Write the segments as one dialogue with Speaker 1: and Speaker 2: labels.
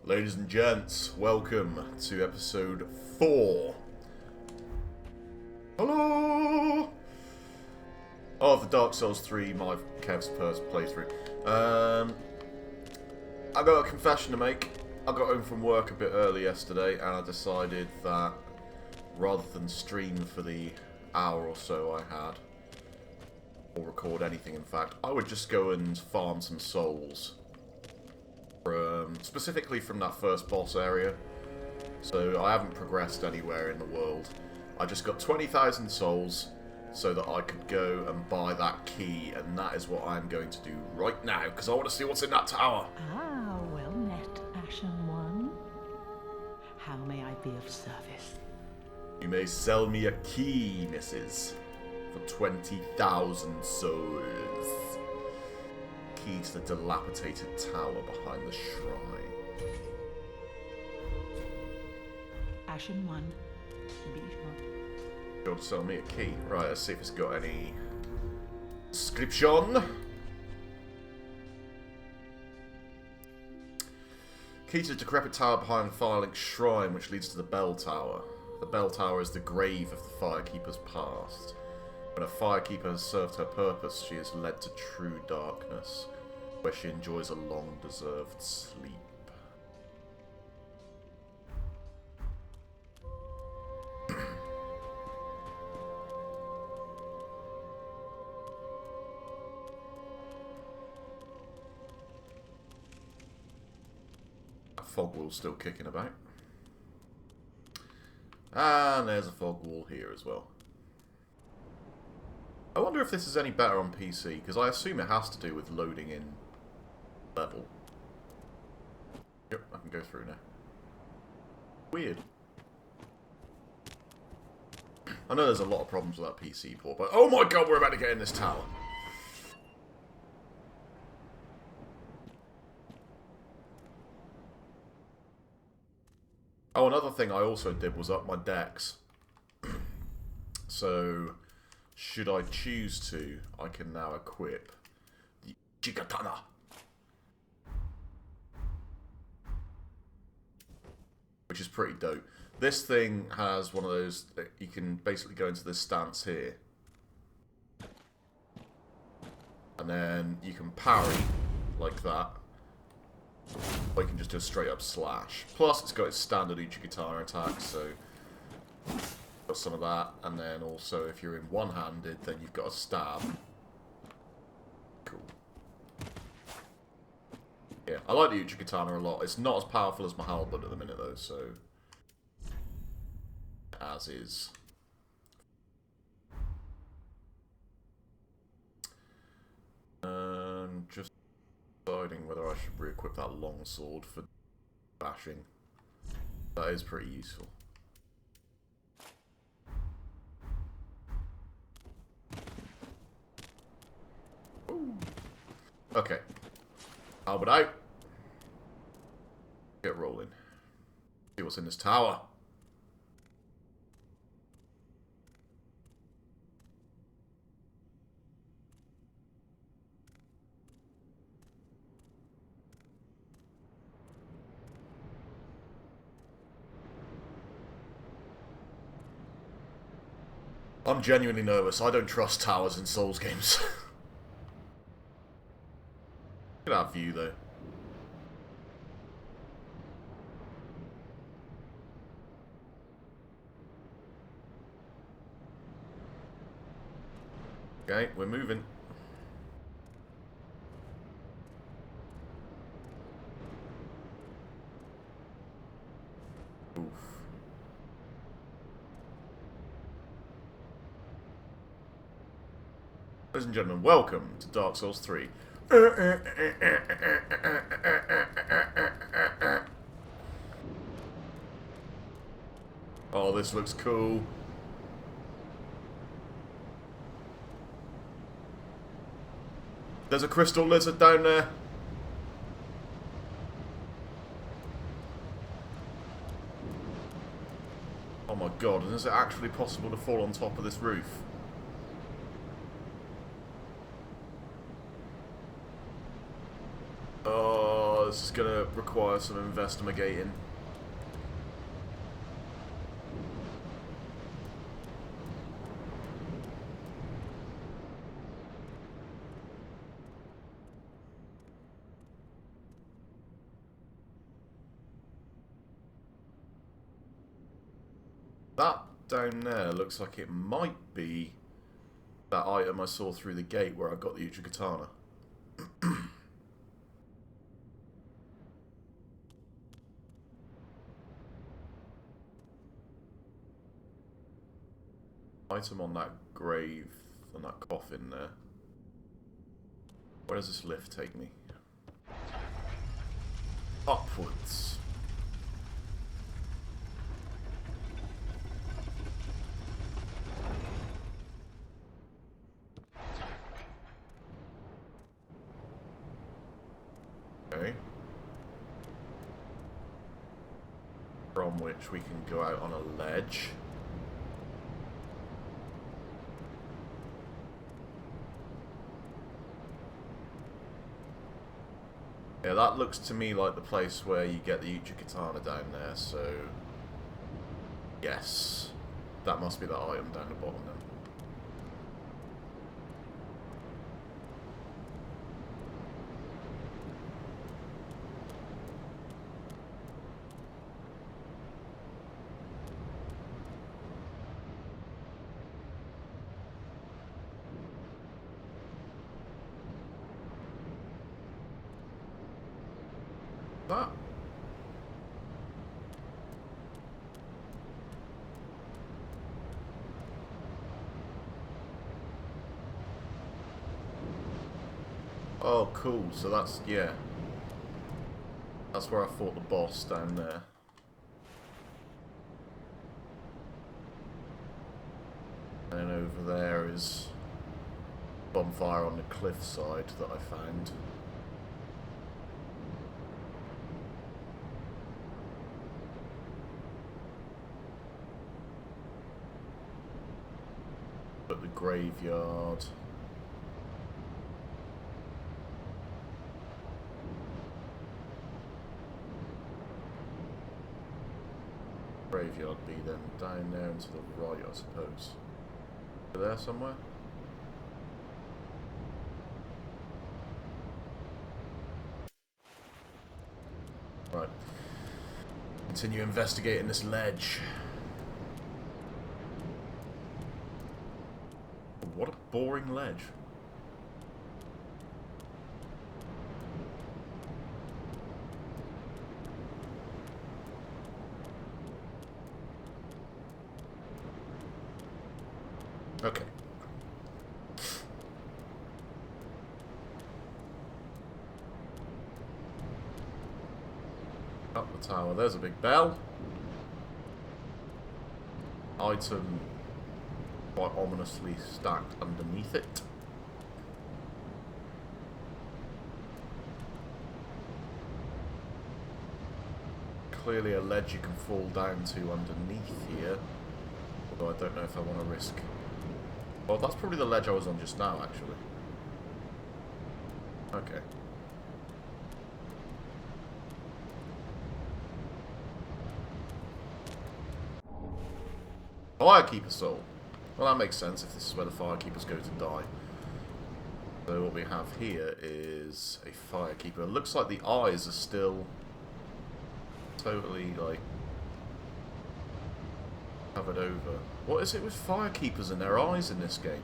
Speaker 1: Ladies and gents, welcome to episode 4. Hello! Of the Dark Souls 3, my Kev's first playthrough. I got a confession to make. I got home from work a bit early yesterday and I decided that rather than stream for the hour or so I had, or record anything in fact, I would just go and farm some souls. Specifically from that first boss area. So I haven't progressed anywhere in the world. I just got 20,000 souls so that I could go and buy that key, and that is what I'm going to do right now, because I want to see what's in that tower.
Speaker 2: Ah, well met, Ashen One. How may I be of service?
Speaker 1: You may sell me a key, missus, for 20,000 souls. Key to the dilapidated tower behind the shrine.
Speaker 2: Ashen One, be sure.
Speaker 1: You want to sell me a key? Right, let's see if it's got any description. Key to the decrepit tower behind the Firelink Shrine, which leads to the Bell Tower. The Bell Tower is the grave of the Firekeeper's past. When a Firekeeper has served her purpose, she is led to true darkness, where she enjoys a long-deserved sleep. That fog wall's still kicking about. And there's a fog wall here as well. I wonder if this is any better on PC, because I assume it has to do with loading in level. Yep, I can go through now. Weird. I know there's a lot of problems with that PC port, but oh my god, we're about to get in this tower. Oh, another thing I also did was up my dex. So, should I choose to, I can now equip the Uchigatana. Which is pretty dope. This thing has one of those, you can basically go into this stance here. And then you can parry like that. Or you can just do a straight up slash. Plus it's got its standard Uchigatana attack, so got some of that. And then also if you're in one-handed, then you've got a stab. Cool. Yeah, I like the Uchigatana a lot. It's not as powerful as my halberd at the minute though, so as is. Just deciding whether I should re-equip that long sword for bashing. That is pretty useful. Ooh. Okay. Halberd out. Get rolling. See what's in this tower. I'm genuinely nervous. I don't trust towers in Souls games. Look at that view, though. Okay, we're moving. Oof. Ladies and gentlemen, welcome to Dark Souls 3. Oh, this looks cool. There's a crystal lizard down there. Oh my god, and is it actually possible to fall on top of this roof? this is going to require some investigating. That down there looks like it might be that item I saw through the gate where I got the Uchigatana. Item on that grave, on that coffin there. Where does this lift take me? Upwards. Okay. From which we can go out on a ledge. Yeah, that looks to me like the place where you get the Uchigatana down there, so... Yes. That must be the item down the bottom then. That. Oh, cool. So that's, yeah. That's where I fought the boss down there. And over there is bonfire on the cliffside that I found. But the graveyard. Graveyard be then down there and to the right, I suppose. Over there somewhere? Right. Continue investigating this ledge. What a boring ledge. Okay. Up the tower. There's a big bell. Item quite ominously stacked underneath it. Clearly a ledge you can fall down to underneath here. Although I don't know if I want to risk... Well, that's probably the ledge I was on just now, actually. Okay. Firekeeper soul. Well, that makes sense if this is where the firekeepers go to die. So what we have here is a firekeeper. It looks like the eyes are still totally, like, covered over. What is it with firekeepers and their eyes in this game?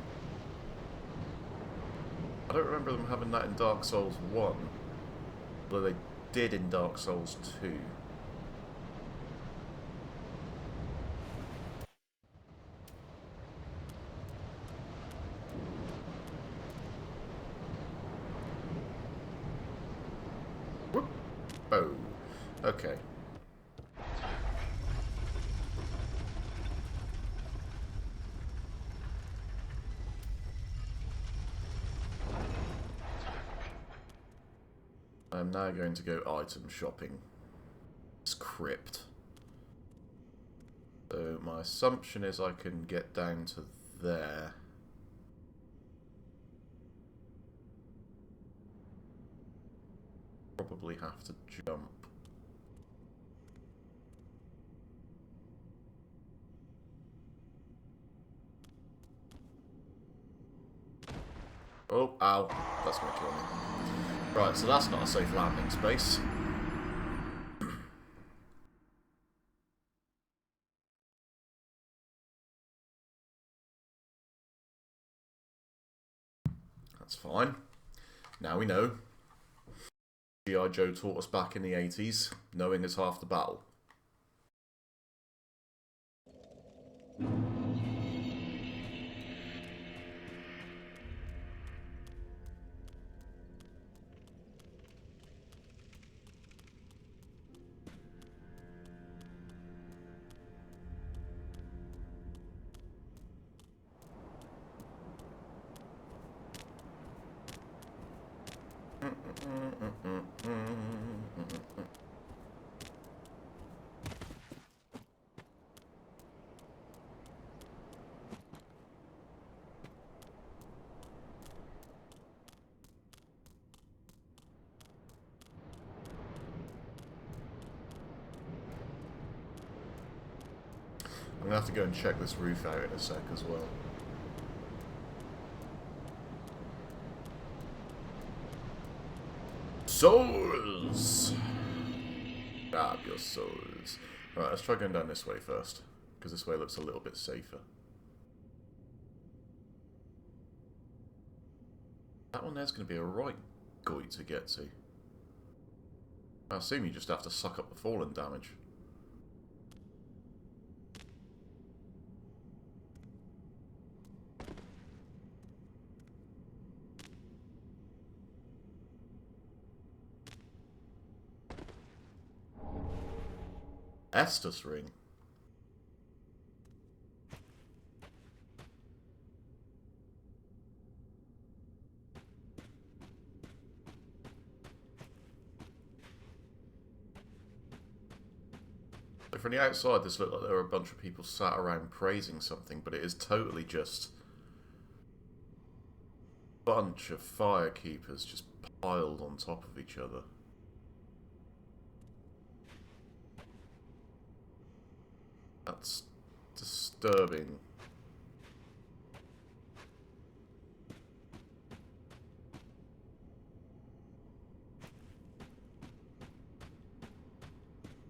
Speaker 1: I don't remember them having that in Dark Souls 1. Although they did in Dark Souls 2. Whoop. Oh. Okay. I'm now going to go item shopping. It's crypt. So my assumption is I can get down to there. probably have to jump. Oh, ow. That's going to kill me. Right, so that's not a safe landing space. That's fine. Now we know. G.I. Joe taught us back in the 80s, knowing is half the battle. I'm going to have to go and check this roof out in a sec as well. Souls! Grab your souls. Right, let's try going down this way first, because this way looks a little bit safer. That one there's going to be a right goy to get to. I assume you just have to suck up the fallen damage. Estus ring. So from the outside, this looked like there were a bunch of people sat around praising something, but it is totally just a bunch of firekeepers just piled on top of each other. That's disturbing.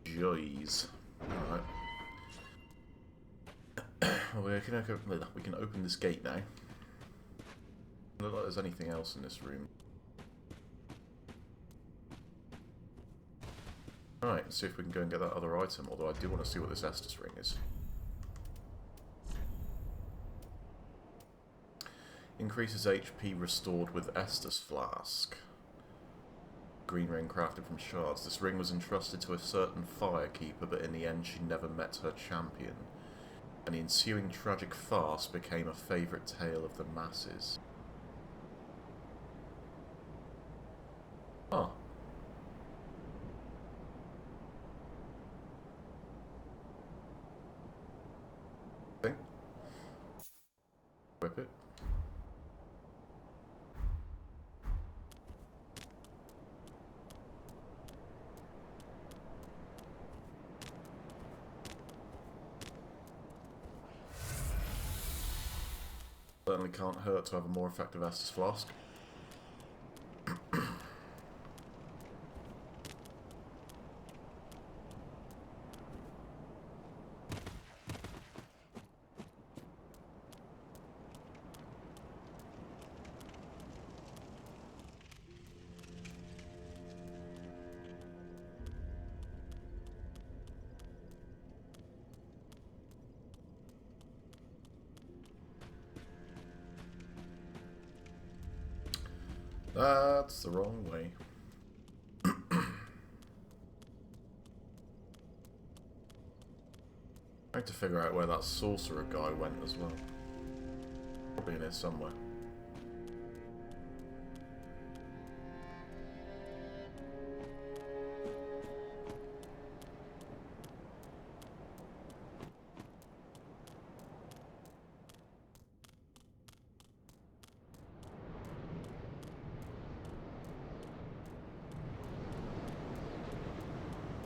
Speaker 1: Jeez. Alright. We can open this gate now. Doesn't look like there's anything else in this room. Alright, let's see if we can go and get that other item, although I do want to see what this Estus ring is. Increases HP restored with Estus Flask. Green ring crafted from shards. This ring was entrusted to a certain firekeeper, but in the end she never met her champion. And the ensuing tragic farce became a favourite tale of the masses. Oh. Thing. Whip it. Certainly can't hurt to have a more effective Estus Flask. That's the wrong way. I have to figure out where that sorcerer guy went as well. Probably in here somewhere.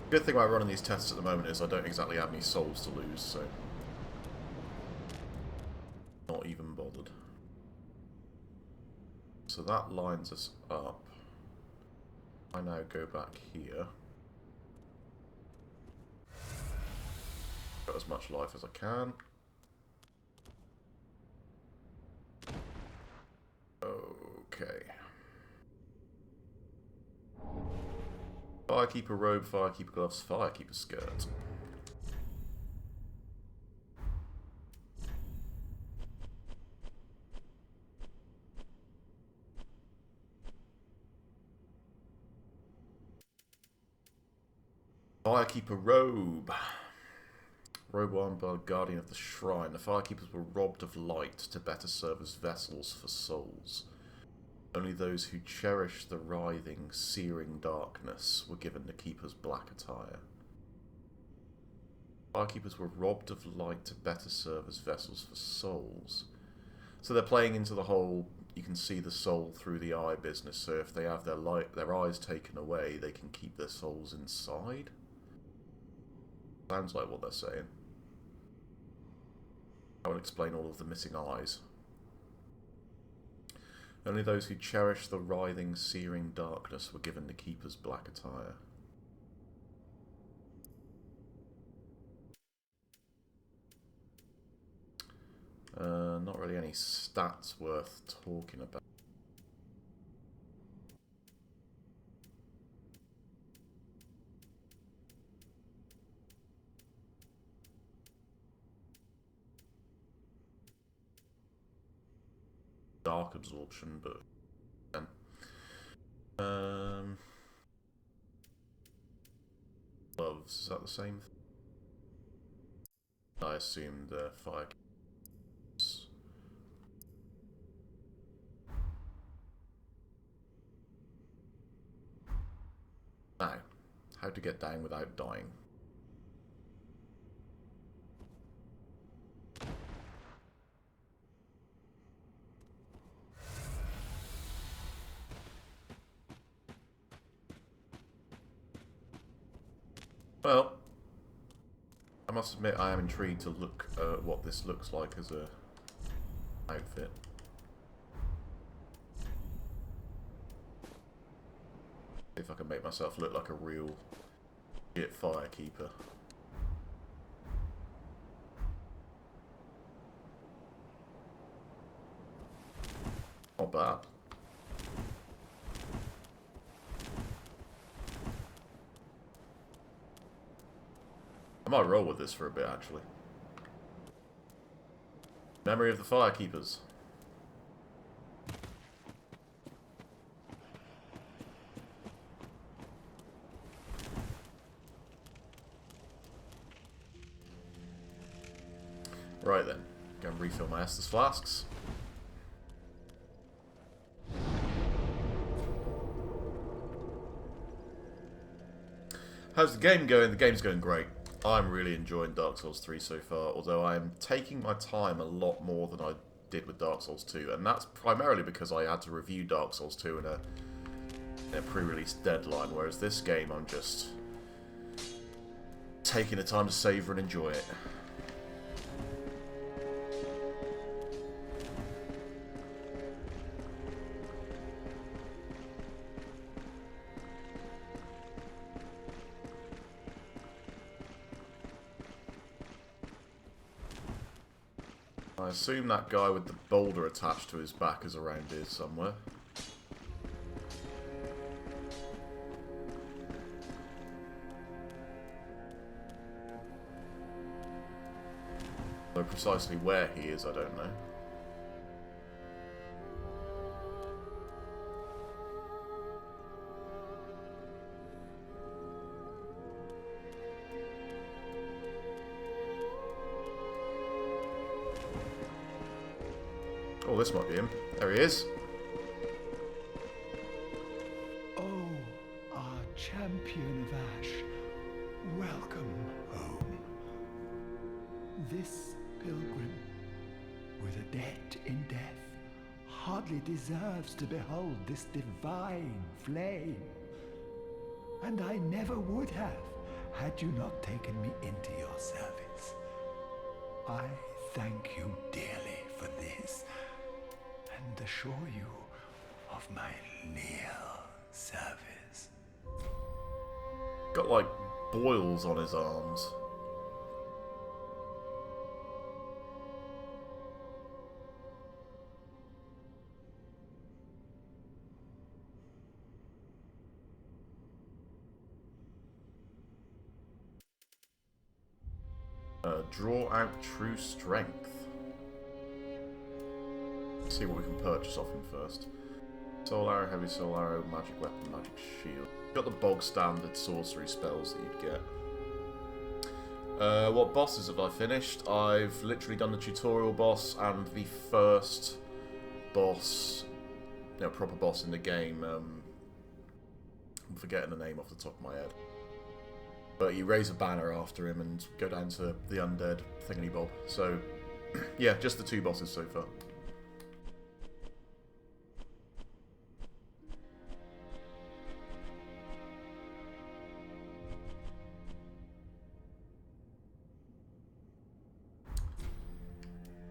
Speaker 1: Good thing about running these tests at the moment is I don't exactly have any souls to lose, so not even bothered. So that lines us up. I now go back here. Got as much life as I can. Okay. Firekeeper robe, firekeeper gloves, firekeeper skirt. Firekeeper robe. Robe worn by the guardian of the shrine. The firekeepers were robbed of light to better serve as vessels for souls. Only those who cherished the writhing, searing darkness were given the keeper's black attire. Firekeepers were robbed of light to better serve as vessels for souls. So they're playing into the whole, you can see the soul through the eye business, so if they have their eyes taken away, they can keep their souls inside? Sounds like what they're saying. I will explain all of the missing eyes. Only those who cherished the writhing, searing darkness were given the keeper's black attire. Not really any stats worth talking about. Dark absorption, but gloves, is that the same thing? I assumed fire. Now, how to get down without dying. Well, I must admit I am intrigued to look at what this looks like as a outfit. See if I can make myself look like a real shit firekeeper. Not bad. I might roll with this for a bit, actually. Memory of the Firekeepers. Right then, go and refill my Estus flasks. How's the game going? The game's going great. I'm really enjoying Dark Souls 3 so far, although I am taking my time a lot more than I did with Dark Souls 2, and that's primarily because I had to review Dark Souls 2 in a pre-release deadline, whereas this game I'm just taking the time to savour and enjoy it. I assume that guy with the boulder attached to his back is around here somewhere. Though precisely where he is, I don't know. Oh, this might be him. There he is.
Speaker 3: Oh, our champion of Ash, welcome home. This pilgrim, with a debt in death, hardly deserves to behold this divine flame. And I never would have, had you not taken me into your service. I thank you dearly for this, and assure you of my leal service.
Speaker 1: Got like boils on his arms. Draw out true strength. Let's see what we can purchase off him first. Soul arrow, heavy soul arrow, magic weapon, magic shield. Got the bog standard sorcery spells that you'd get. What bosses have I finished? I've literally done the tutorial boss and the first boss, proper boss in the game. I'm forgetting the name off the top of my head. But you raise a banner after him and go down to the undead thingany-bob. So, yeah, just the 2 bosses so far.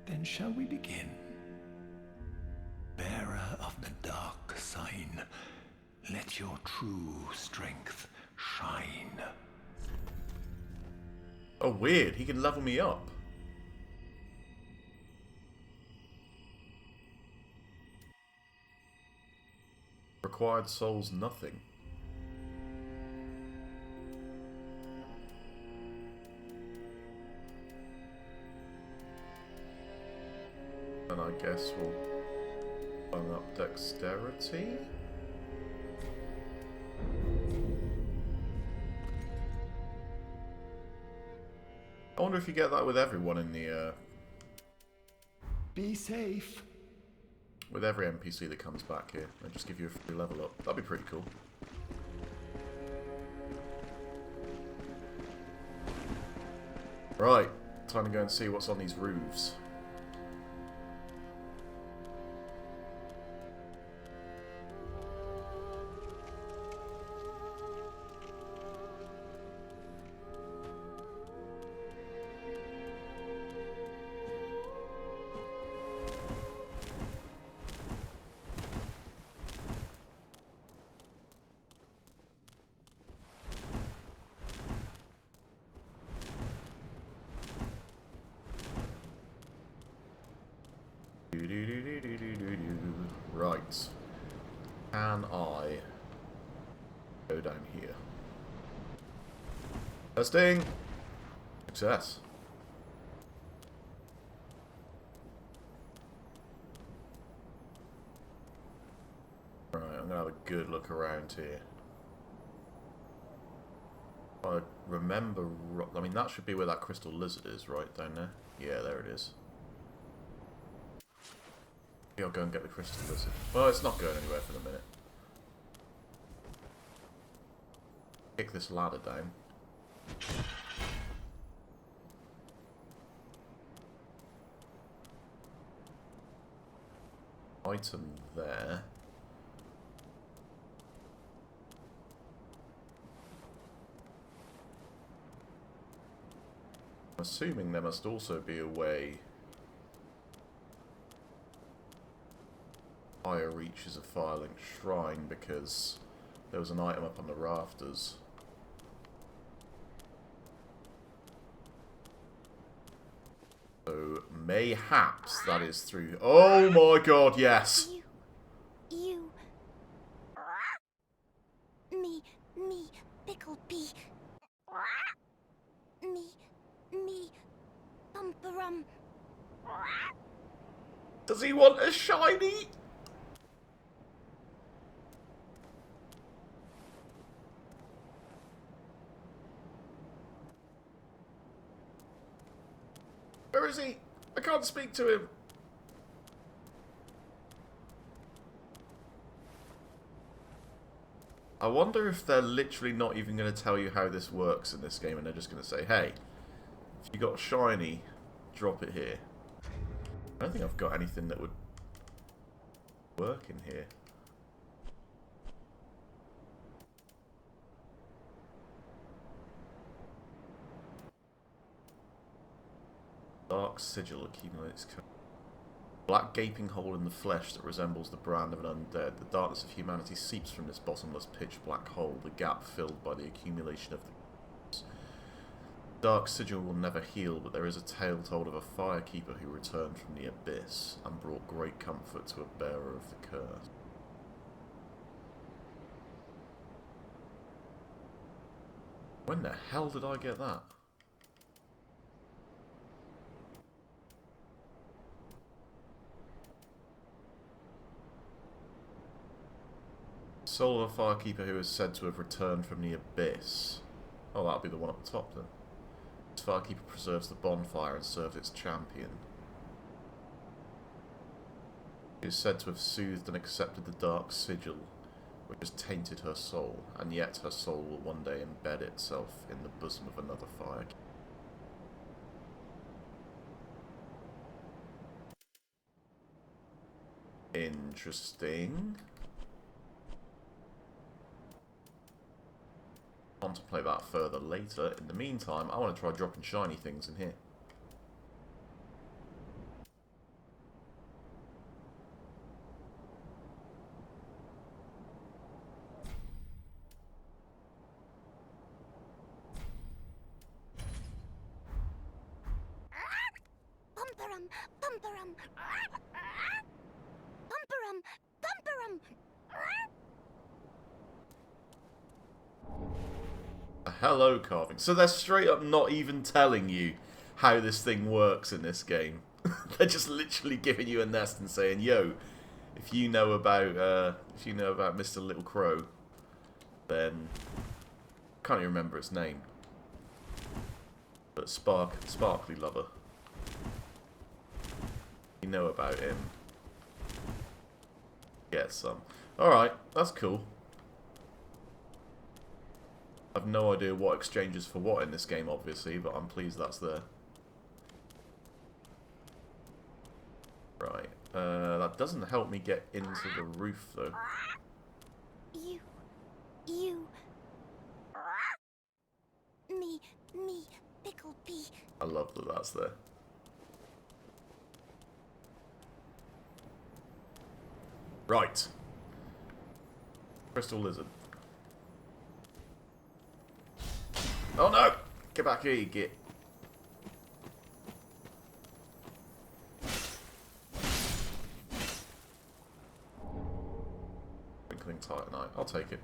Speaker 3: Then shall we begin? Bearer of the dark sign, let your true strength shine.
Speaker 1: Oh, weird. He can level me up. Required souls, nothing. And I guess we'll bung up dexterity. I wonder if you get that with everyone in the,
Speaker 3: Be safe.
Speaker 1: with every NPC that comes back here. They just give you a free level up. That'd be pretty cool. Right, time to go and see what's on these roofs. Right. Can I go down here? Testing! Success. Right, I'm gonna have a good look around here. I remember... I mean, that should be where that crystal lizard is, right down there? Yeah, there it is. I'll go and get the crystal lizard. Well, it's not going anywhere for the minute. Kick this ladder down. Item there. I'm assuming there must also be a way higher reaches a Firelink Shrine, because there was an item up on the rafters. So mayhaps that is through. Oh my god, yes!
Speaker 4: You. Me, Picklebee. Me, Bumperum.
Speaker 1: Does he want a shiny? Where is he? I can't speak to him. I wonder if they're literally not even going to tell you how this works in this game, and they're just going to say, hey, if you got a shiny, drop it here. I don't think I've got anything that would work in here. dark sigil accumulates. Black gaping hole in the flesh that resembles the brand of an undead. The darkness of humanity seeps from this bottomless pitch-black hole, the gap filled by the accumulation of the dark sigil will never heal, but there is a tale told of a firekeeper who returned from the abyss and brought great comfort to a bearer of the curse. When the hell did I get that? Soul of a firekeeper who is said to have returned from the abyss. Oh, that'll be the one at the top then. This firekeeper preserves the bonfire and serves its champion. He is said to have soothed and accepted the dark sigil, which has tainted her soul, and yet her soul will one day embed itself in the bosom of another firekeeper. Interesting. Contemplate that further later. In the meantime, I want to try dropping shiny things in here.
Speaker 4: Bumperum, bumperum, bumperum, bumperum.
Speaker 1: Hello, carving. So they're straight up not even telling you how this thing works in this game. They're just literally giving you a nest and saying, "Yo, if you know about Mr. Little Crow, then I can't even remember its name, but Sparkly Lover. You know about him. Get some. All right, that's cool." I've no idea what exchanges for what in this game, obviously, but I'm pleased that's there. Right. That doesn't help me get into the roof, though.
Speaker 4: You. Me, Pickle Pea.
Speaker 1: I love that that's there. Right. Crystal Lizard. Oh no! Get back here, you git. Twinkling Titanite. I'll take it.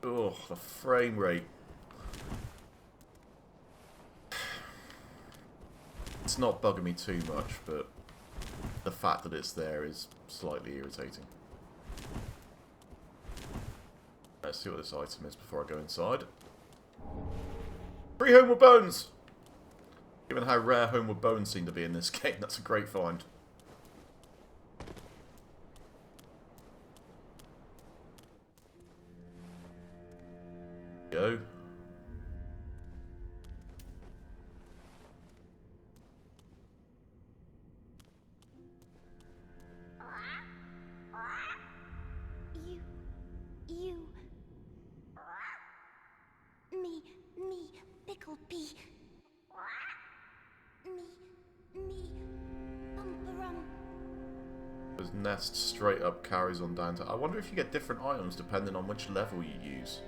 Speaker 1: Oh, the frame rate. It's not bugging me too much, but the fact that it's there is slightly irritating. Let's see what this item is before I go inside. 3 Homeward Bones! Given how rare Homeward Bones seem to be in this game, that's a great find. Go.
Speaker 4: You. Me, Pickle Pea. Me, Bumperum.
Speaker 1: This nest straight up carries on down to... I wonder if you get different items depending on which level you use.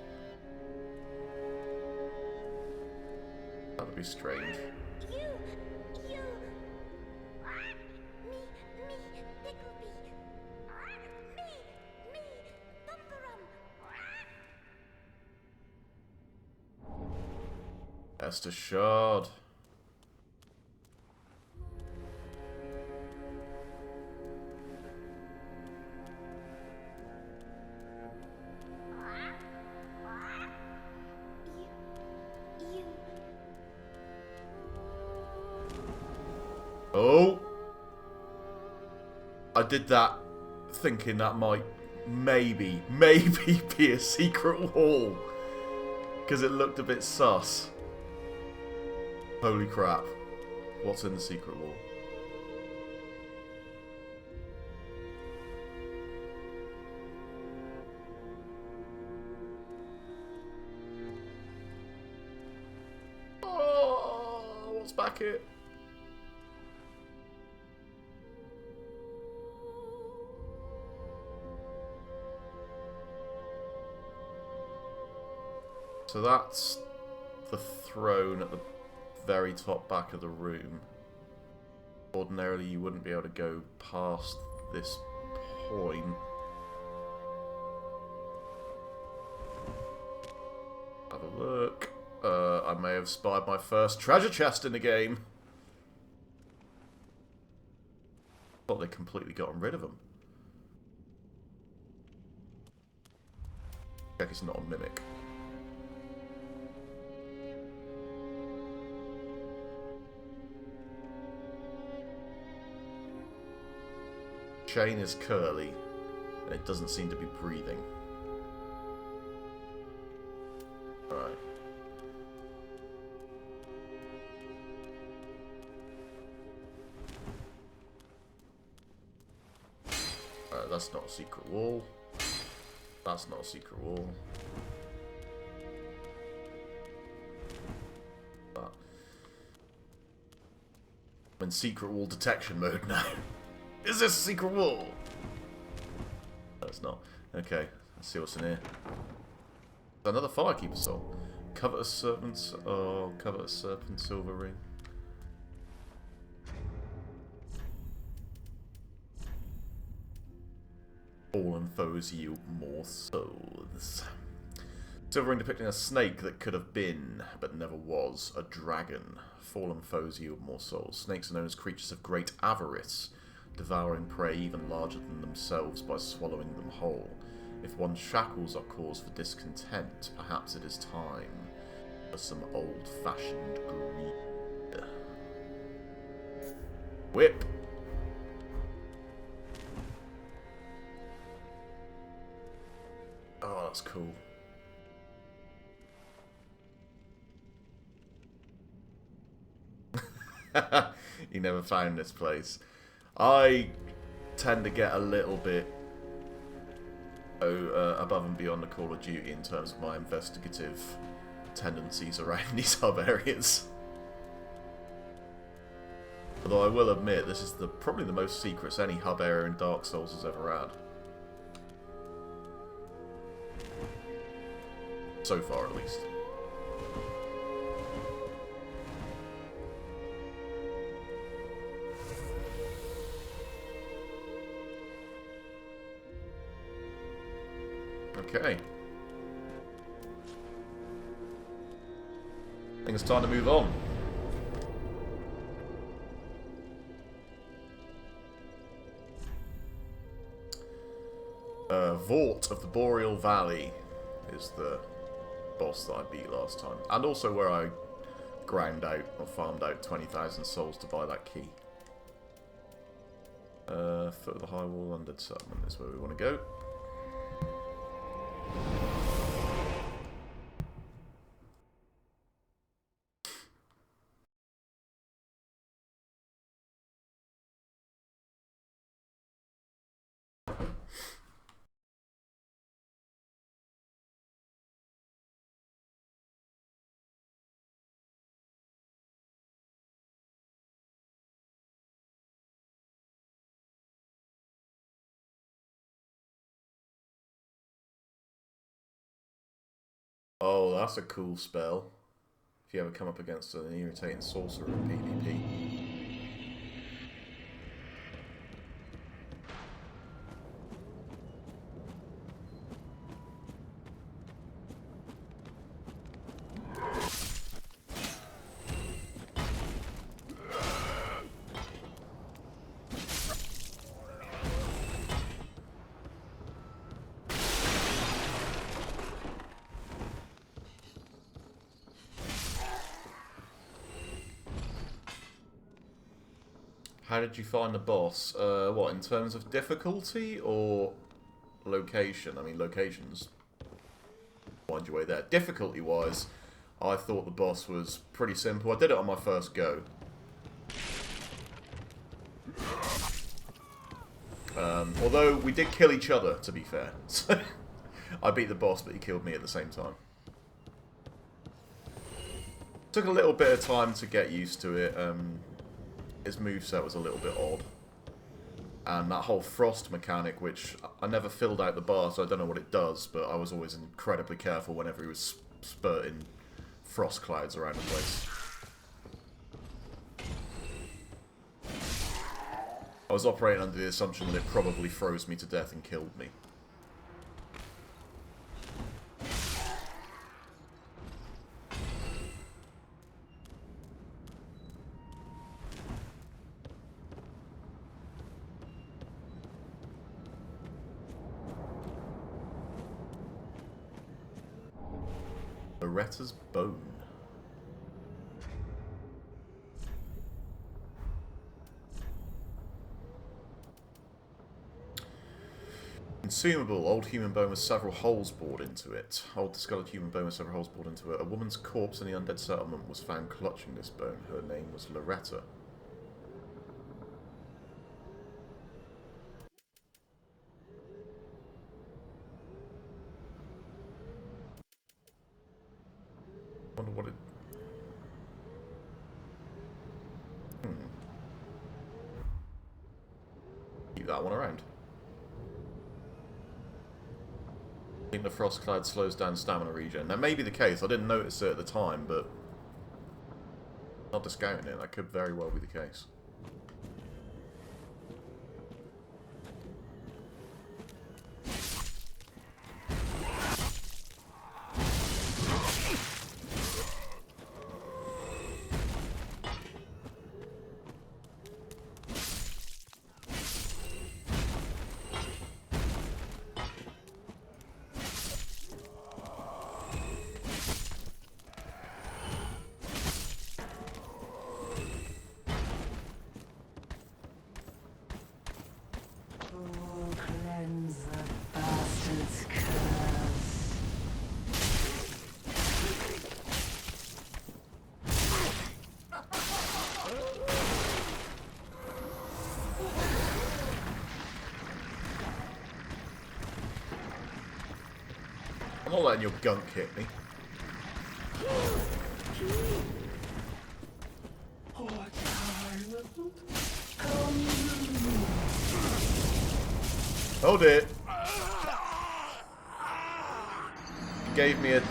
Speaker 1: That would be strange.
Speaker 4: You. Me, Pickle Pea. Me, Bumperum.
Speaker 1: Esther Shard.
Speaker 4: You.
Speaker 1: Oh! I did that thinking that might maybe be a secret wall. Because it looked a bit sus. Holy crap. What's in the secret wall? Oh, what's back here? So that's the throne at the very top back of the room. Ordinarily you wouldn't be able to go past this point. Have a look. I may have spied my first treasure chest in the game. Thought they'd completely gotten rid of them. Check it's not a mimic. Chain is curly, and it doesn't seem to be breathing. Alright. Alright, that's not a secret wall. That's not a secret wall. But I'm in secret wall detection mode now. Is this a secret wall? No, it's not. Okay, let's see what's in here. Another Firekeeper soul. Covetous serpents. Oh, covetous serpent silver ring. Fallen foes yield more souls. Silver ring depicting a snake that could have been, but never was, a dragon. Fallen foes yield more souls. Snakes are known as creatures of great avarice, devouring prey even larger than themselves by swallowing them whole. If one's shackles are cause for discontent, perhaps it is time for some old-fashioned greed. Whip! Oh, that's cool. You never found this place. I tend to get a little bit above and beyond the Call of Duty in terms of my investigative tendencies around these hub areas. Although I will admit, this is probably the most secrets any hub area in Dark Souls has ever had. So far, at least. Okay. I think it's time to move on. Vort of the Boreal Valley is the boss that I beat last time. And also where I ground out or farmed out 20,000 souls to buy that key. Foot of the High Wall, Undead Settlement is where we want to go. Oh, that's a cool spell. If you ever come up against an irritating sorcerer in PvP. How did you find the boss? What, in terms of difficulty or location? I mean, locations. Find your way there. Difficulty-wise, I thought the boss was pretty simple. I did it on my first go. Although we did kill each other, to be fair. So I beat the boss, but he killed me at the same time. Took a little bit of time to get used to it. His moveset was a little bit odd. And that whole frost mechanic, which I never filled out the bar, so I don't know what it does, but I was always incredibly careful whenever he was spurting frost clouds around the place. I was operating under the assumption that it probably froze me to death and killed me. Loretta's bone. Consumable. Old human bone with several holes bored into it. Old discolored human bone with several holes bored into it. A woman's corpse in the undead settlement was found clutching this bone. Her name was Loretta. Wonder what it... Keep that one around. I think the frost cloud slows down stamina regen. That may be the case. I didn't notice it at the time, but not discounting it. That could very well be the case. I'm not letting your gunk hit me. Hold it. He gave me a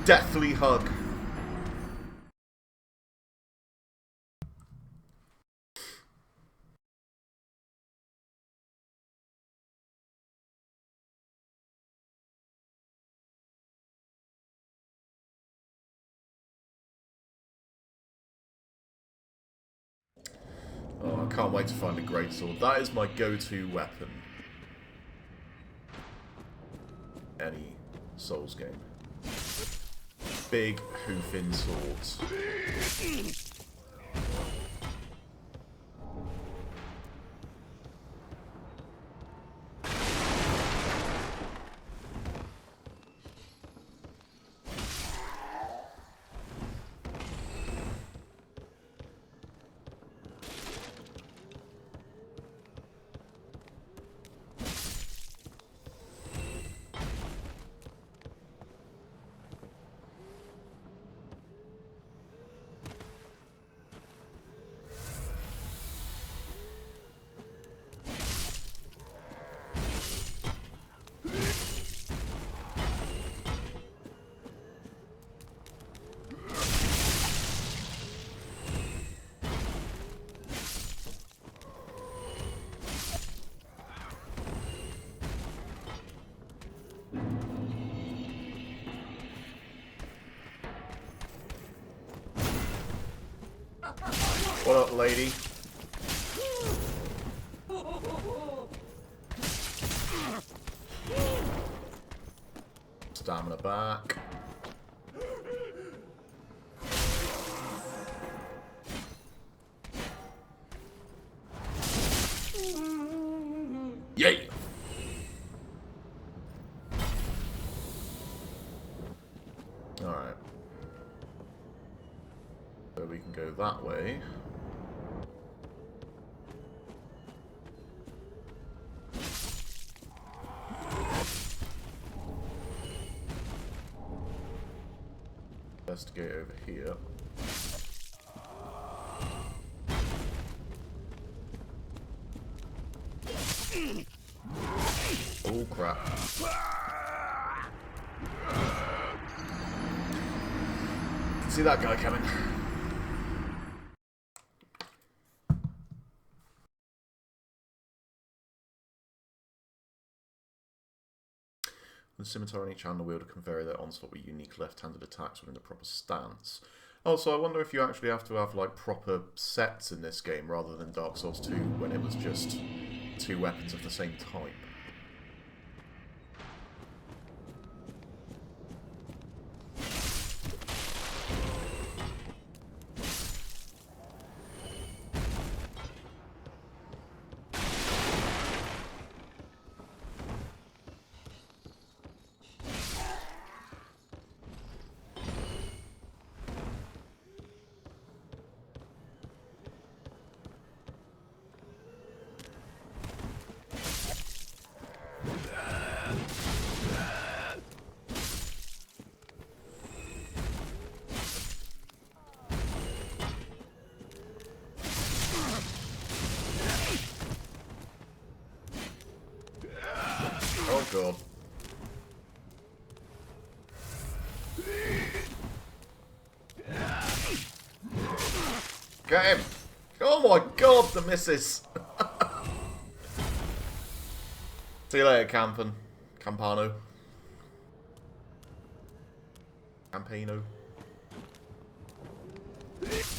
Speaker 1: deathly hug. Oh, I can't wait to find a greatsword. That is my go-to weapon. Any Souls game. Big hoofing swords. What up, lady? Stamina back. way. Investigate over here. Oh crap. See that guy coming. The scimitar on each hand and wielder can vary their onslaught with unique left-handed attacks within the proper stance. Also, I wonder if you actually have to have like proper sets in this game rather than Dark Souls 2 when it was just 2 weapons of the same type. Oh god. Get him! Oh my god, the misses! See you later, Campano. Campano.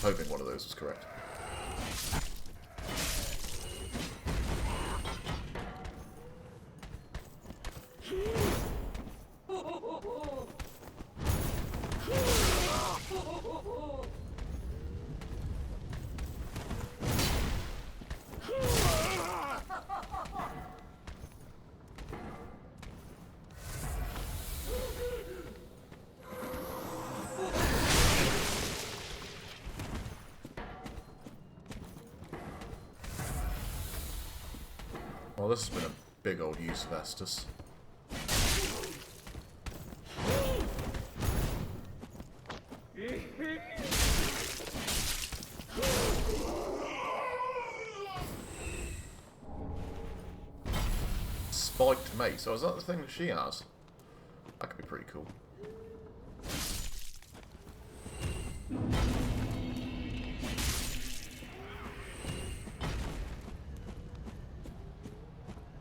Speaker 1: Hoping one of those was correct. Well, this has been a big old use of Estus. Spiked mace. Oh, is that the thing that she has? That could be pretty cool.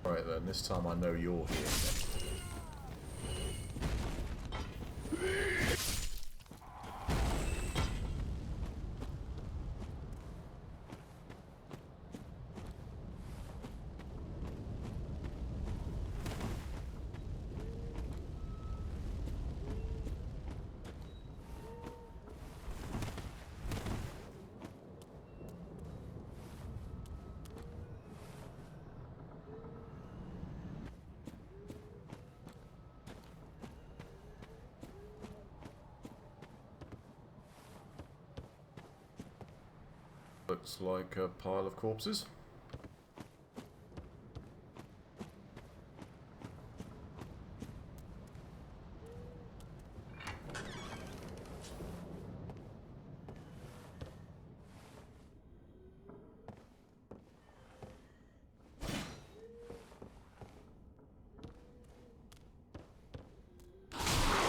Speaker 1: Right then, this time I know you're here. Looks like a pile of corpses.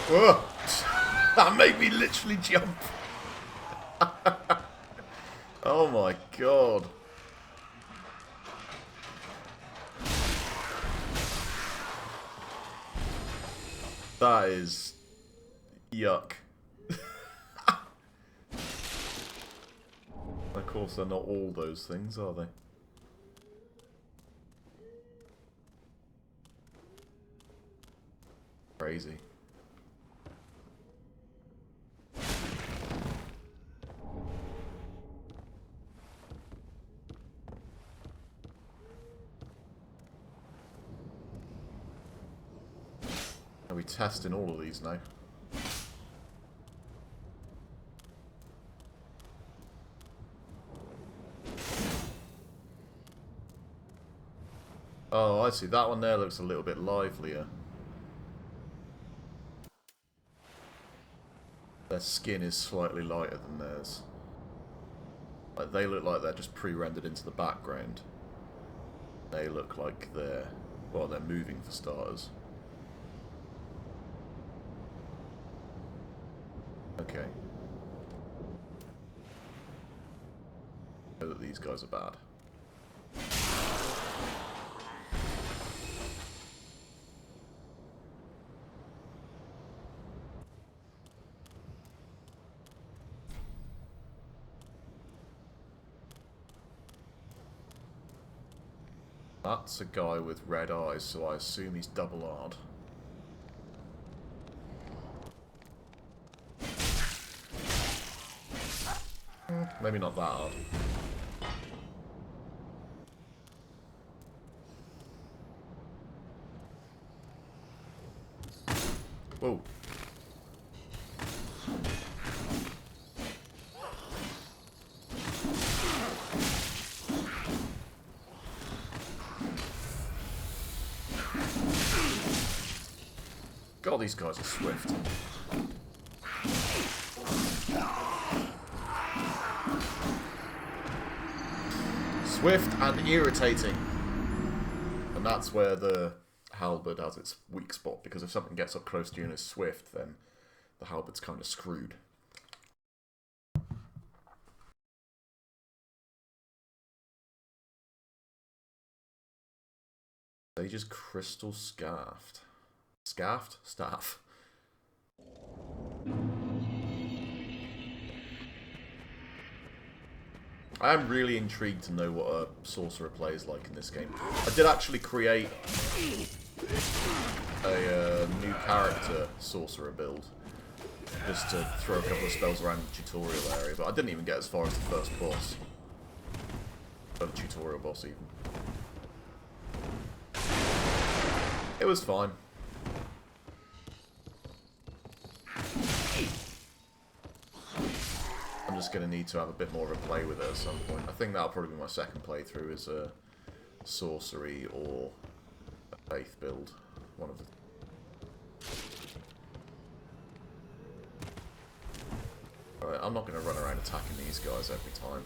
Speaker 1: Whoa! That made me literally jump. Oh my god. That is yuck. Of course, they're not all those things, are they? Crazy. Are we testing all of these now? Oh, I see. That one there looks a little bit livelier. Their skin is slightly lighter than theirs. Like, they look like they're just pre-rendered into the background. They look like they're... well, they're moving for starters. Okay. Know that these guys are bad. That's a guy with red eyes, so I assume he's double-R'd. Maybe not that hard. Whoa. God, these guys are swift. Swift and irritating. And that's where the halberd has its weak spot, because if something gets up close to you and is swift, then the halberd's kind of screwed. Sage's crystal scarf. Scarfed? Staff. I am really intrigued to know what a sorcerer plays like in this game. I did actually create a new character sorcerer build, just to throw a couple of spells around the tutorial area, but I didn't even get as far as the first boss. Or the tutorial boss even. It was fine. I'm just going to need to have a bit more of a play with it at some point. I think that'll probably be my second playthrough, is a sorcery or a faith build. One of the... Alright, I'm not going to run around attacking these guys every time.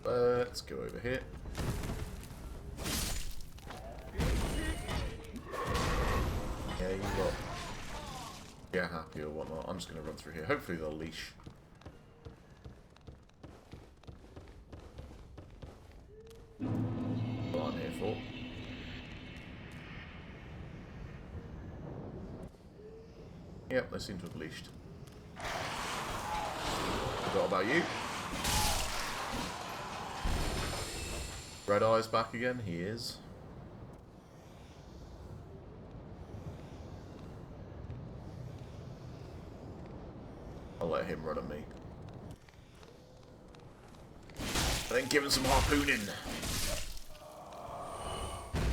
Speaker 1: Let's go over here. Yeah, you got... get happy or whatnot. I'm just going to run through here. Hopefully they'll leash. What I'm here for. Yep, they seem to have leashed. Forgot about you. Red Eye's back again? He is. I'll let him run at me. And then give him some harpooning.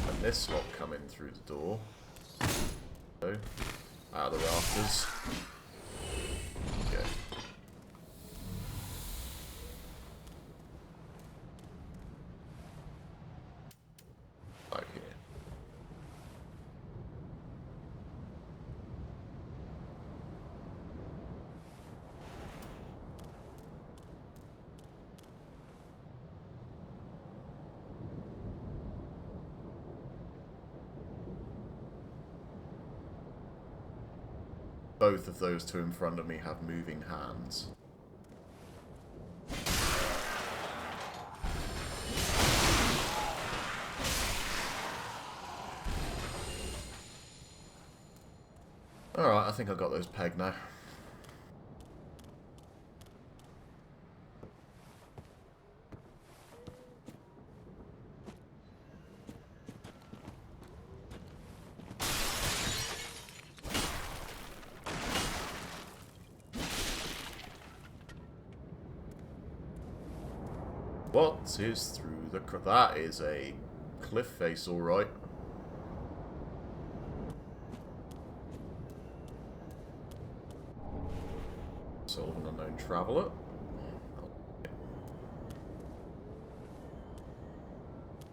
Speaker 1: And this lot come in through the door. So, out of the rafters. Okay. Out here. Both of those two in front of me have moving hands. Alright, I think I got those pegged now. What is through the... That is a cliff face, alright. Soul of an unknown traveller.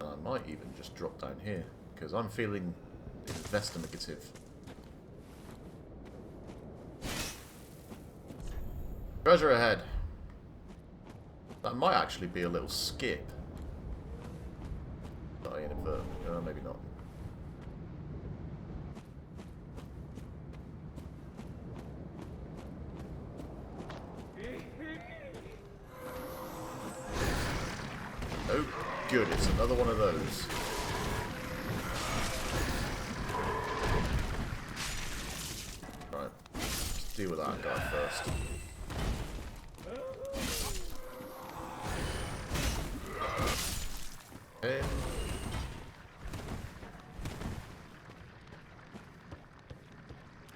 Speaker 1: I might even just drop down here, because I'm feeling investigative. Treasure ahead. That might actually be a little skip. Not inadvertent. Maybe not. Oh, good. It's another one of those. Right. Let's deal with that guy first.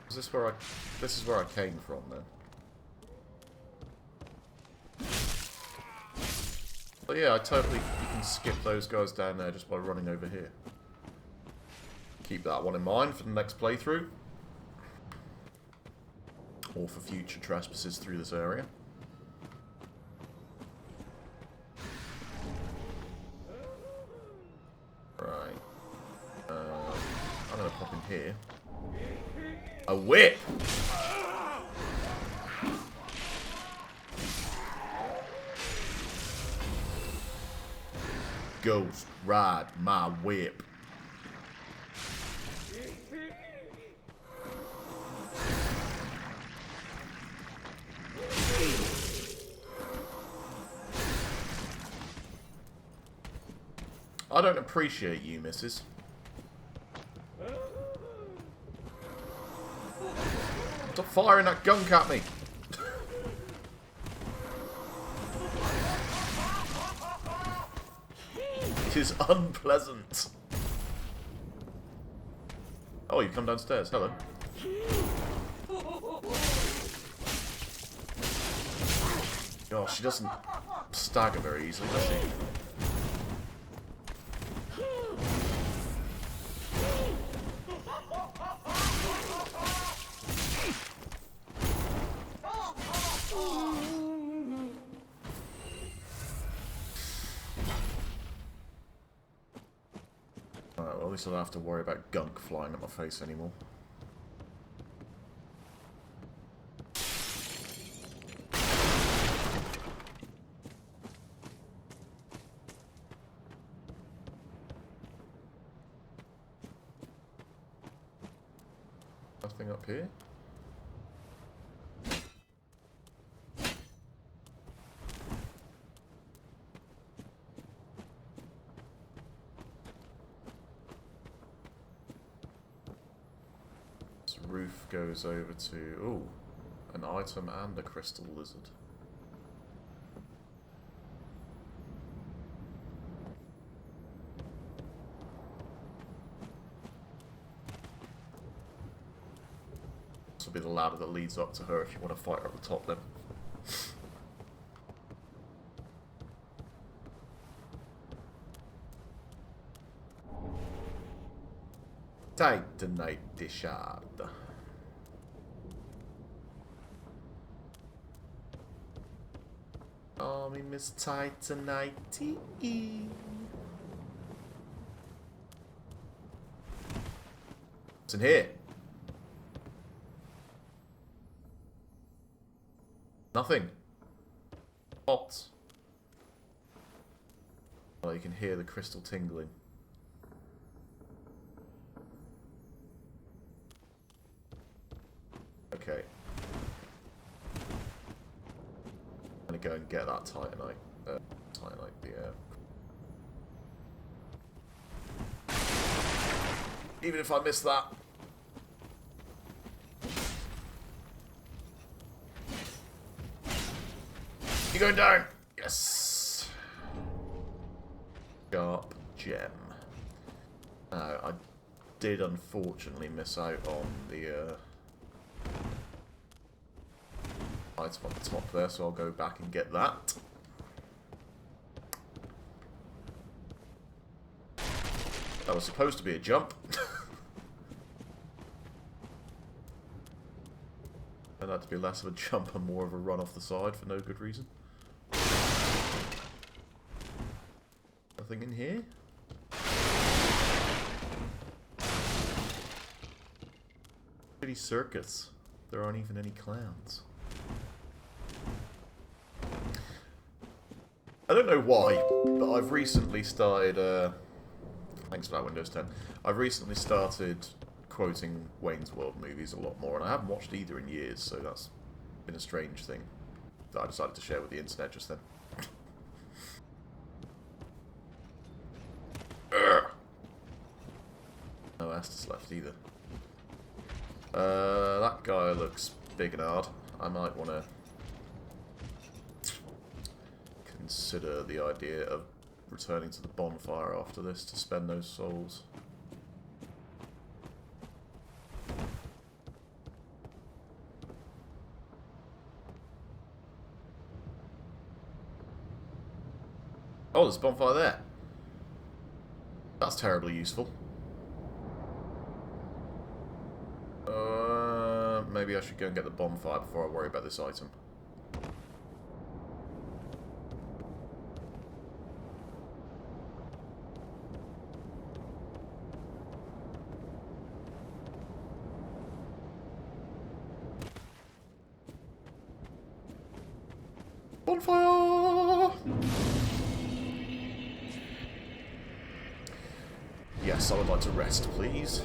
Speaker 1: Is this where this is where I came from then? But yeah, you can skip those guys down there just by running over here. Keep that one in mind for the next playthrough. Or for future trespasses through this area. Right. I'm gonna pop in here. A whip! Ghost ride my whip. I don't appreciate you, missus. Stop firing that gunk at me! It is unpleasant. Oh, you come downstairs. Hello. Oh, she doesn't stagger very easily, does she? Alright, well at least I don't have to worry about gunk flying at my face anymore. Nothing up here? This roof goes over to... ooh, an item and a crystal lizard. This will be the ladder that leads up to her if you want to fight her at the top then. Titanite Shard. Oh, me miss Titanite. What's in here? Nothing. Hot. Oh, you can hear the crystal tingling. Okay. I'm gonna go and get that Titanite. Titanite, yeah. Even if I miss that. You going down? Yes. Sharp gem. I did unfortunately miss out on the item on the top there, so I'll go back and get that. That was supposed to be a jump. Turned out to be less of a jump and more of a run off the side for no good reason. Nothing in here? City circus. There aren't even any clowns. I don't know why, but I've recently started, thanks for that, Windows 10. I've recently started quoting Wayne's World movies a lot more, and I haven't watched either in years, so that's been a strange thing that I decided to share with the internet just then. No Estus left either. That guy looks big and hard. I might want to consider the idea of returning to the bonfire after this to spend those souls. Oh, there's a bonfire there. That's terribly useful. Maybe I should go and get the bonfire before I worry about this item. Bonfire! Yes, I would like to rest, please.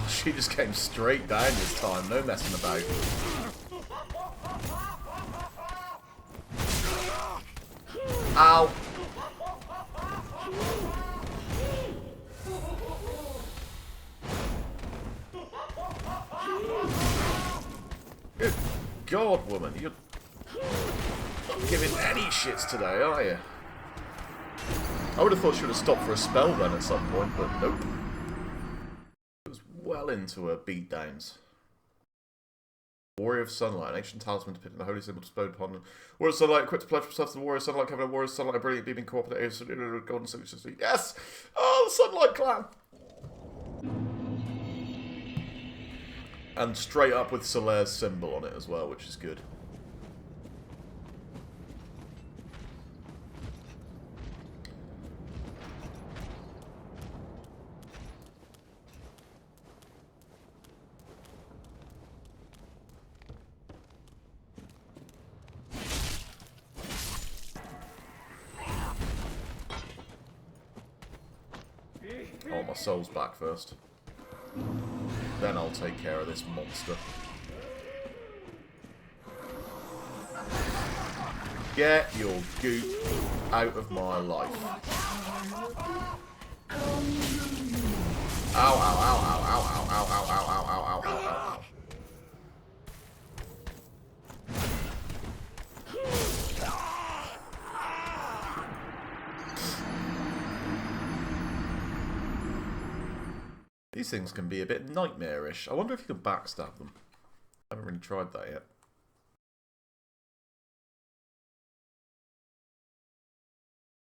Speaker 1: She just came straight down this time, no messing about. Ow! Good God, woman, you're not giving any shits today, are you? I would have thought she would have stopped for a spell then at some point, but nope. Well into her beatdowns. Warrior of Sunlight, an ancient talisman depicting the holy symbol bestowed upon him. Warrior of Sunlight, equipped to pledge himself to the Warrior of Sunlight, having a Warrior of Sunlight, a brilliant beaming cooperative, golden signature. Yes! Oh, the Sunlight Clan! And straight up with Solaire's symbol on it as well, which is good. Oh, my soul's back first. Then I'll take care of this monster. Get your goop out of my life. Ow, ow, ow, ow, ow, ow, ow, ow, ow, ow, ow, ow, ow, ow. These things can be a bit nightmarish. I wonder if you can backstab them. I haven't really tried that yet.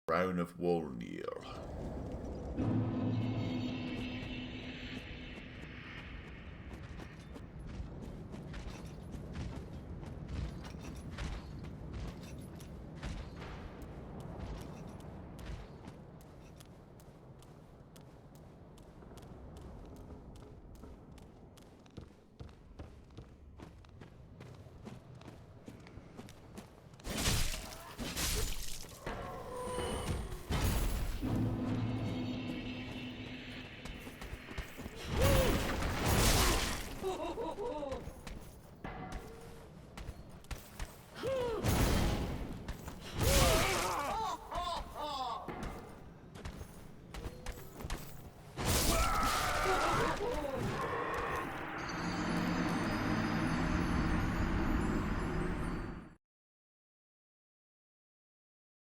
Speaker 1: Crown of Wolnir.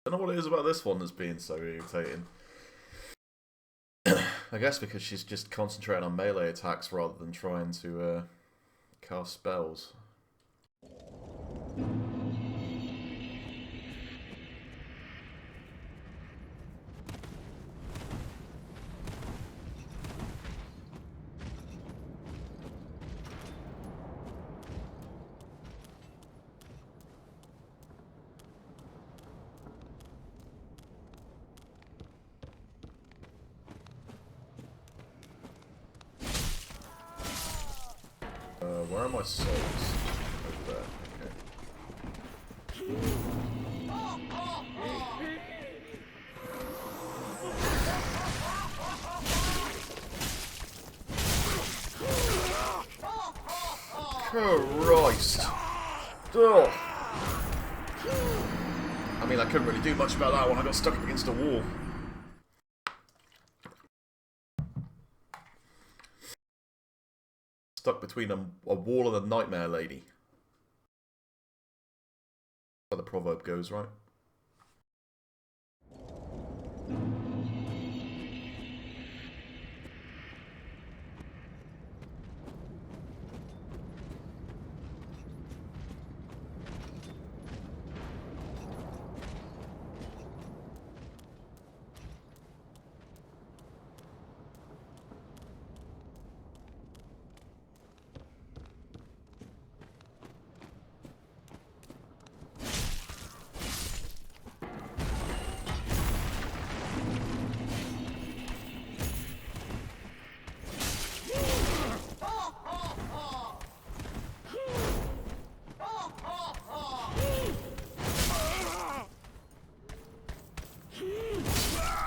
Speaker 1: I don't know what it is about this one that's being so irritating. I guess because she's just concentrating on melee attacks rather than trying to cast spells. Where are my souls? Over there, okay. Christ! Ugh. I mean, I couldn't really do much about that one. I got stuck up against a wall. Stuck between a wall and a nightmare lady. That's how the proverb goes, right?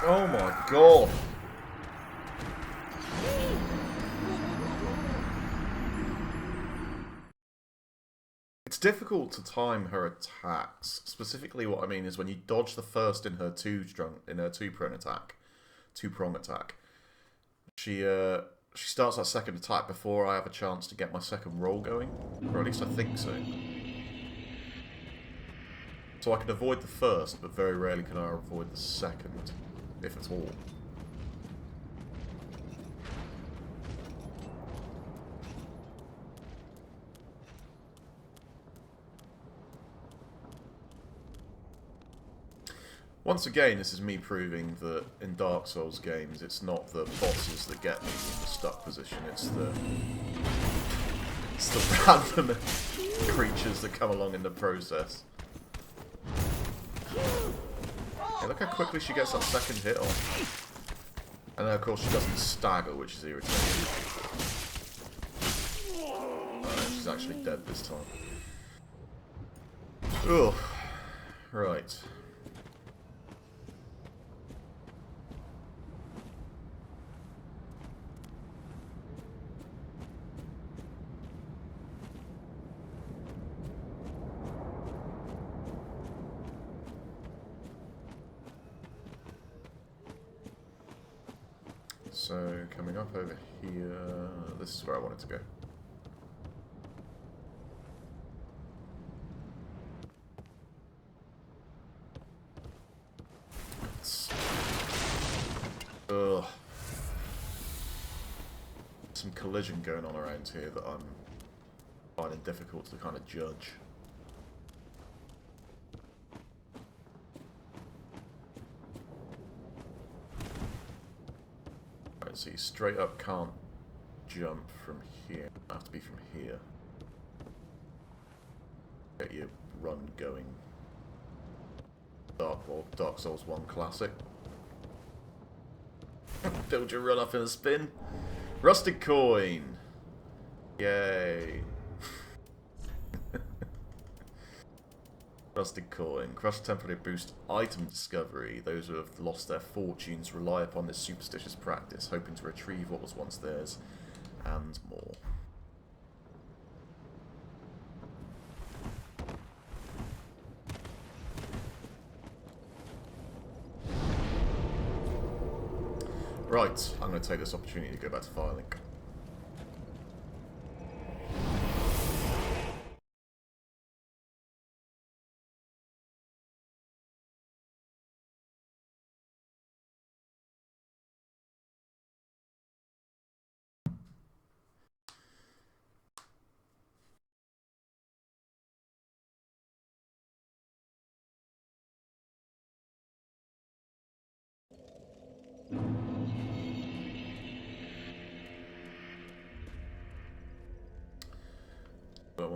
Speaker 1: Oh my god! It's difficult to time her attacks. Specifically, what I mean is when you dodge the first in her two-prong attack, she starts that second attack before I have a chance to get my second roll going, or at least I think so. So I can avoid the first, but very rarely can I avoid the second, if at all. Once again, this is me proving that in Dark Souls games, it's not the bosses that get me in the stuck position, it's the random creatures that come along in the process. Yeah, look how quickly she gets that second hit on. And then of course she doesn't stagger, which is irritating. She's actually dead this time. Ugh. Right. So, coming up over here, this is where I wanted to go. Ugh. Some collision going on around here that I'm finding difficult to kind of judge. So you straight up can't jump from here. I have to be from here. Get your run going. Dark Souls 1 classic. Build your run up in a spin. Rusted coin. Yay. Rusted coin. Crush temporarily boost item discovery. Those who have lost their fortunes rely upon this superstitious practice, hoping to retrieve what was once theirs, and more. Right, I'm going to take this opportunity to go back to Firelink.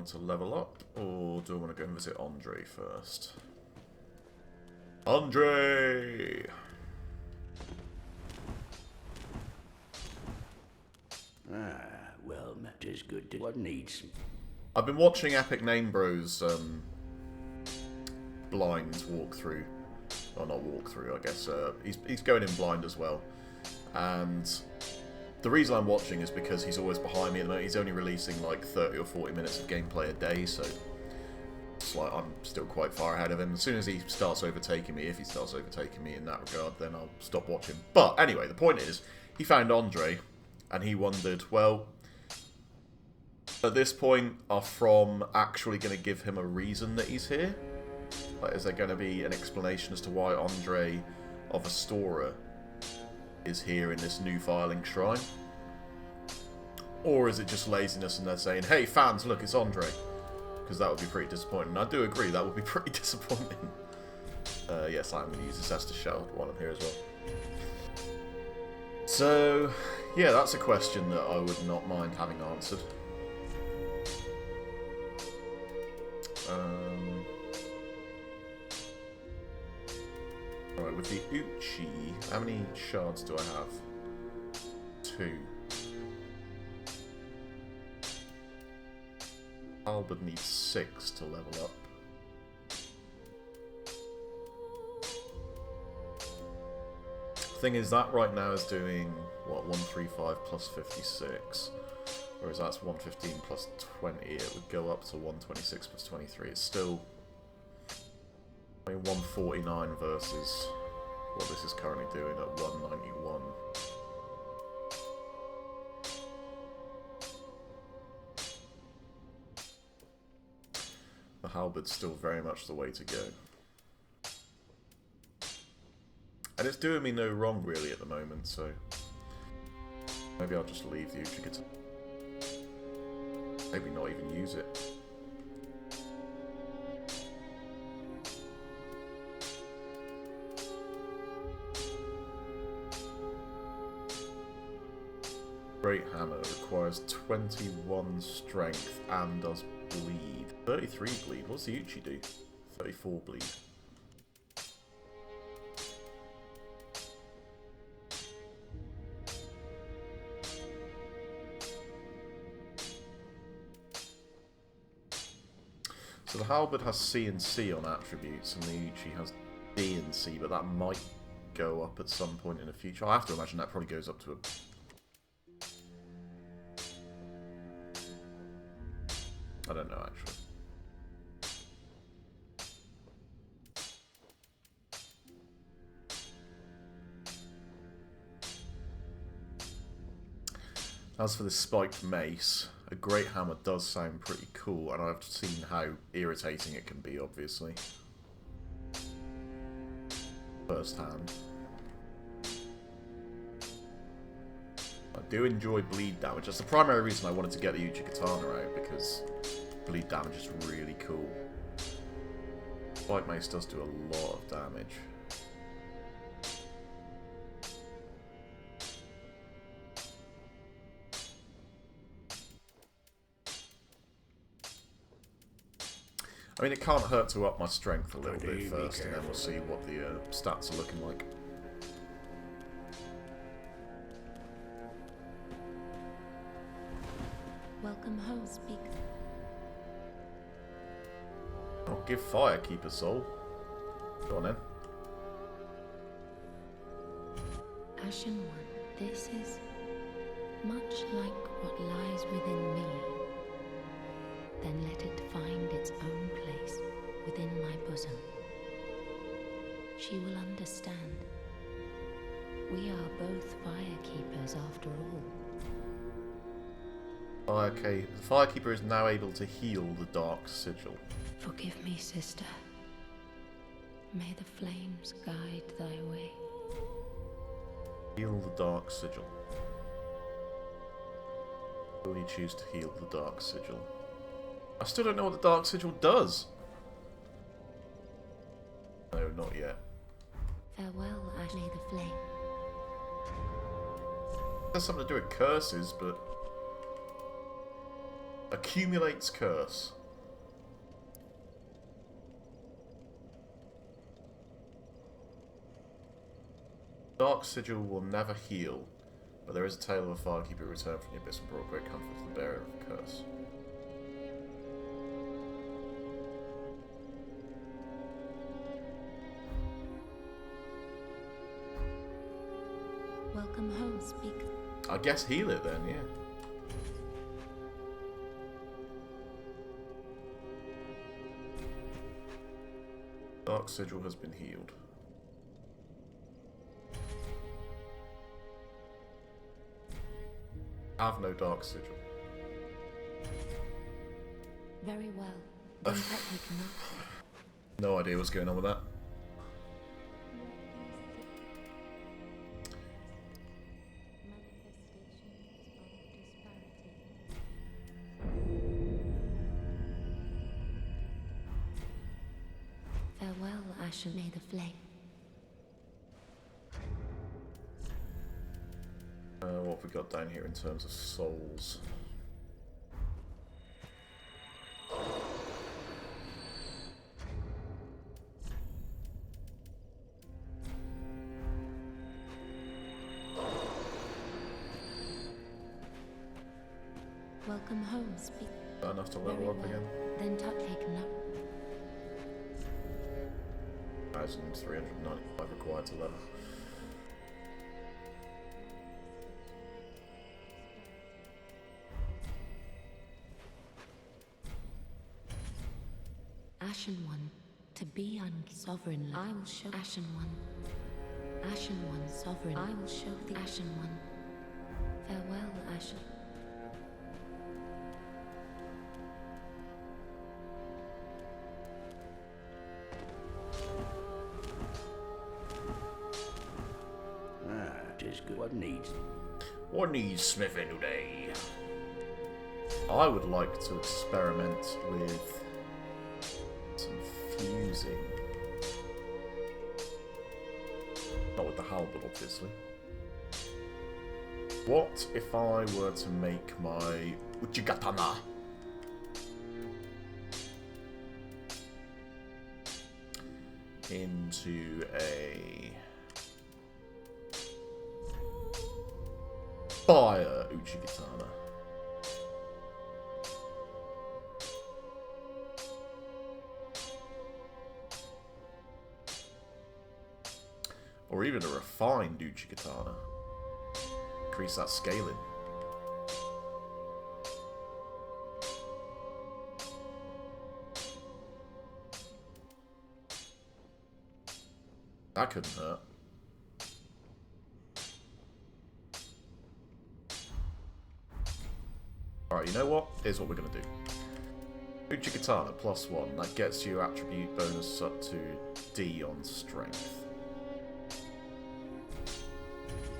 Speaker 1: want to level up, or do I want to go and visit Andre first? Andre!
Speaker 5: Well, matters good. What needs?
Speaker 1: I've been watching Epic Name Bros blind walkthrough. Well, not walkthrough, I guess. He's going in blind as well. And the reason I'm watching is because he's always behind me at the moment. He's only releasing like 30 or 40 minutes of gameplay a day, so it's like I'm still quite far ahead of him. As soon as he starts overtaking me, if he starts overtaking me in that regard, then I'll stop watching. But anyway, the point is, he found Andre, and he wondered, well, at this point, are From actually going to give him a reason that he's here? Like, is there going to be an explanation as to why Andre of Astora is here in this new Firelink Shrine? Or is it just laziness and they're saying, hey fans, look, it's Andre? Because that would be pretty disappointing. I do agree, that would be pretty disappointing. Yes, I'm going to use this as to shout while I'm here as well. So, yeah, that's a question that I would not mind having answered. Alright, with the Uchi, how many shards do I have? 2. Halberd needs 6 to level up. Thing is, that right now is doing, what, 135 plus 56. Whereas that's 115 plus 20, it would go up to 126 plus 23. It's still 149 versus what this is currently doing at 191. The halberd's still very much the way to go. And it's doing me no wrong really at the moment, so maybe I'll just leave the Uchigatana. Maybe not even use it. Great Hammer requires 21 strength and does bleed. 33 bleed. What's the Uchi do? 34 bleed. So the halberd has C and C on attributes, and the Uchi has D and C, but that might go up at some point in the future. I have to imagine that probably goes up to a... I don't know, actually. As for the spiked mace, a great hammer does sound pretty cool, and I've seen how irritating it can be, obviously. Firsthand. I do enjoy bleed damage. That's the primary reason I wanted to get the Uchigatana out, because bleed damage is really cool. Spike mace does do a lot of damage. I mean, it can't hurt to up my strength a little bit first, and then we'll see what the stats are looking like.
Speaker 4: Welcome home, speak.
Speaker 1: I'll give Firekeeper a soul. Go on then.
Speaker 6: Ashen One, this is much like what lies within me. Then let it find its own place within my bosom. She will understand. We are both Firekeepers after all.
Speaker 1: Okay, the Firekeeper is now able to heal the Dark Sigil.
Speaker 6: Forgive me, sister. May the flames guide thy way.
Speaker 1: Heal the Dark Sigil. Will you choose to heal the Dark Sigil? I still don't know what the Dark Sigil does. No, not yet.
Speaker 6: Farewell, Ashley the Flame.
Speaker 1: It has something to do with curses, but... Accumulates curse. Dark Sigil will never heal, but there is a tale of a firekeeper who returned from the abyss and brought great comfort to the bearer of the curse.
Speaker 6: Welcome home, speak.
Speaker 1: I guess heal it then, yeah. Dark Sigil has been healed. Have no Dark Sigil.
Speaker 6: Very well. Then take not.
Speaker 1: No idea what's going on with that.
Speaker 6: Farewell, Ashen, may the flame.
Speaker 1: What have we got down here in terms of souls?
Speaker 6: Welcome home, speak.
Speaker 1: Is that enough to
Speaker 6: Very
Speaker 1: level up
Speaker 6: well.
Speaker 1: again?
Speaker 6: Then take not.
Speaker 1: 1,395 required to level.
Speaker 6: Ashen One, to be sovereign, I will show Ashen One. Ashen One, sovereign, I will show the Ashen One. Farewell, Ashen.
Speaker 5: Ah, tis good. What needs?
Speaker 1: What needs smithing today? I would like to experiment with some fusing. Not with the halberd, obviously. What if I were to make my Uchigatana into a fire Uchigatana? Or even a refined Uchigatana. Increase that scaling. That couldn't hurt. Alright, you know what? Here's what we're going to do. Uchigatana +1. That gets you attribute bonus up to D on strength.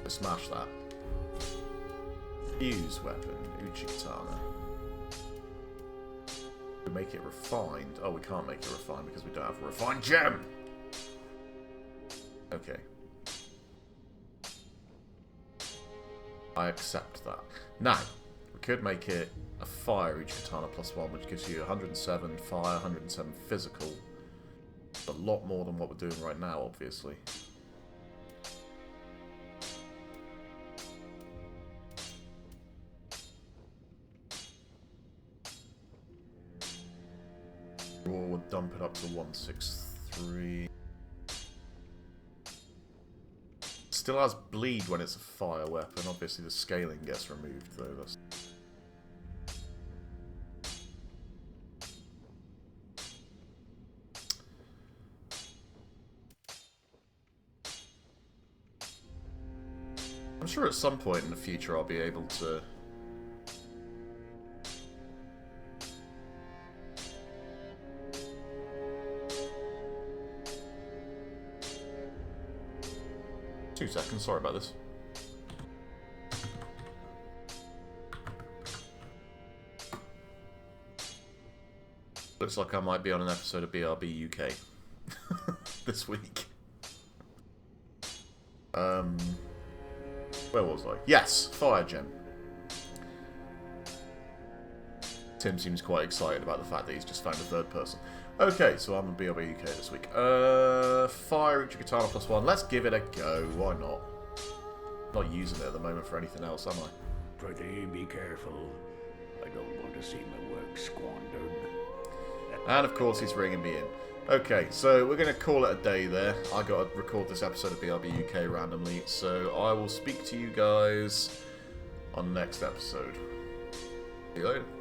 Speaker 1: Smash that. Fuse weapon, Uchigatana. We make it refined. Oh, we can't make it refined because we don't have a refined gem! Okay. I accept that. Now, we could make it a fire Uchigatana +1, which gives you 107 fire, 107 physical. A lot more than what we're doing right now, obviously. We'll dump it up to 163. Still has bleed when it's a fire weapon. Obviously the scaling gets removed though. That's... I'm sure at some point in the future I'll be able to... Two seconds, sorry about this. Looks like I might be on an episode of BRB UK this week. Where was I? Yes, fire gem. Tim seems quite excited about the fact that he's just found a third person. Okay, so I'm on BRB UK this week. Fire Uchigatana +1. Let's give it a go. Why not? Not using it at the moment for anything else, am I?
Speaker 5: Pretty be careful. I don't want to see my work squandered.
Speaker 1: And of course he's ringing me in. Okay, so we're going to call it a day there. I got to record this episode of BRB UK randomly, so I will speak to you guys on the next episode. See you later.